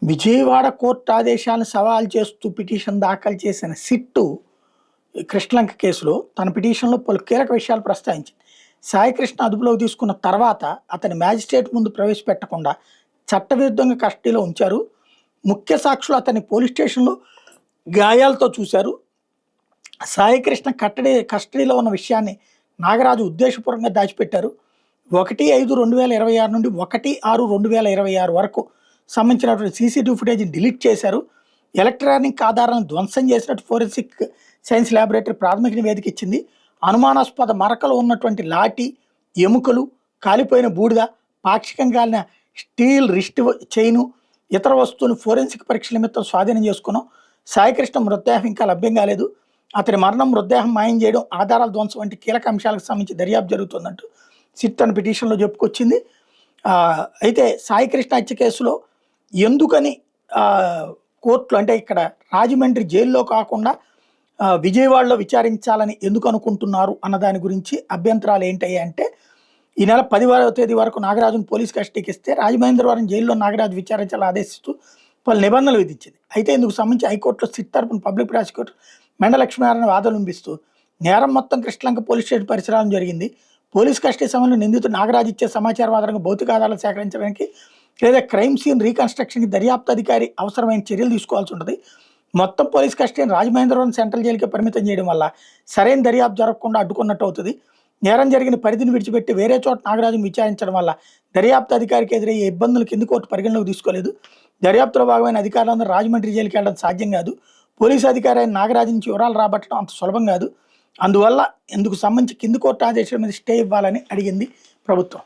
Vijayawada court ఆదేశాలను సవాల్ చేస్తూ పిటిషన్ దాఖలు చేసిన సిట్టు కృష్ణలంక కేసులో తన పిటిషన్లో పలు కీలక విషయాలు ప్రస్తావించింది. సాయికృష్ణ అదుపులోకి తీసుకున్న తర్వాత అతని మ్యాజిస్ట్రేట్ ముందు ప్రవేశపెట్టకుండా చట్టవిరుద్ధంగా కస్టడీలో ఉంచారు. ముఖ్య సాక్షులు అతన్ని పోలీస్ స్టేషన్లో గాయాలతో చూశారు. సాయికృష్ణ కస్టడీలో ఉన్న విషయాన్ని నాగరాజు ఉద్దేశపూర్వకంగా దాచిపెట్టారు. 1/5/2026 నుండి 1/6/2026 వరకు సంబంధించినటువంటి సీసీటీవీ ఫుటేజ్ని డిలీట్ చేశారు. ఎలక్ట్రానిక్ ఆధారాలను ధ్వంసం చేసినట్టు ఫోరెన్సిక్ సైన్స్ ల్యాబొరేటరీ ప్రాథమిక నివేదిక ఇచ్చింది. అనుమానాస్పద మరకలు ఉన్నటువంటి లాఠీ, ఎముకలు, కాలిపోయిన బూడిద, పాక్షికంగా కాలిన స్టీల్ రిస్ట్ చైను, ఇతర వస్తువులు ఫోరెన్సిక్ పరీక్ష నిమిత్తం స్వాధీనం చేసుకున్నాం. సాయికృష్ణ మృతదేహం ఇంకా లభ్యం కాలేదు. అతని మరణం, మృతదేహం మాయం చేయడం, ఆధారాల ధ్వంసం వంటి కీలక అంశాలకు సంబంధించి దర్యాప్తు జరుగుతుందంటూ సిట్ తన పిటిషన్లో చెప్పుకొచ్చింది. అయితే సాయికృష్ణ హత్య కేసులో ఎందుకని కోర్టులు అంటే ఇక్కడ రాజమండ్రి జైల్లో కాకుండా విజయవాడలో విచారించాలని ఎందుకు అనుకుంటున్నారు అన్న దాని గురించి అభ్యంతరాలు ఏంటయ్యా అంటే, ఈ నెల 10వ తేదీ వరకు నాగరాజును పోలీస్ కస్టడీకి ఇస్తే రాజమహేంద్రవరం జైల్లో నాగరాజు విచారించాలని ఆదేశిస్తూ పలు నిబంధనలు విధించింది. అయితే ఇందుకు సంబంధించి హైకోర్టులో సిట్ తరపున పబ్లిక్ ప్రాసిక్యూటర్ మెండలక్ష్మీనారాయణ వాదనలు వినిపిస్తూ నేరం మొత్తం కృష్ణలంక పోలీస్ స్టేషన్ పరిసరాలను జరిగింది. పోలీస్ కస్టడీ సమయంలో నిందితుడు నాగరాజు ఇచ్చే సమాచారం ఆధారంగా భౌతిక ఆధారాలు సేకరించడానికి లేదా క్రైమ్ సీన్ రీకన్స్ట్రక్షన్కి దర్యాప్తు అధికారి అవసరమైన చర్యలు తీసుకోవాల్సి ఉంటుంది. మొత్తం పోలీస్ కస్టడీని రాజమహేంద్రవరం సెంట్రల్ జైలుకే పరిమితం చేయడం వల్ల సరైన దర్యాప్తు జరగకుండా అడ్డుకున్నట్టు అవుతుంది. నేరం జరిగిన పరిధిని విడిచిపెట్టి వేరే చోట నాగరాజును విచారించడం వల్ల దర్యాప్తు అధికారికి ఎదురయ్యే ఇబ్బందులు కింది కోర్టు పరిగణలోకి తీసుకోలేదు. దర్యాప్తులో భాగమైన అధికారులందరూ రాజమండ్రి జైలుకి వెళ్ళడం సాధ్యం కాదు. పోలీసు అధికారి అయిన నాగరాజు నుంచి వివరాలు రాబట్టడం అంత సులభం కాదు. అందువల్ల ఇందుకు సంబంధించి కింది కోర్టు ఆదేశాల మీద స్టే ఇవ్వాలని అడిగింది ప్రభుత్వం.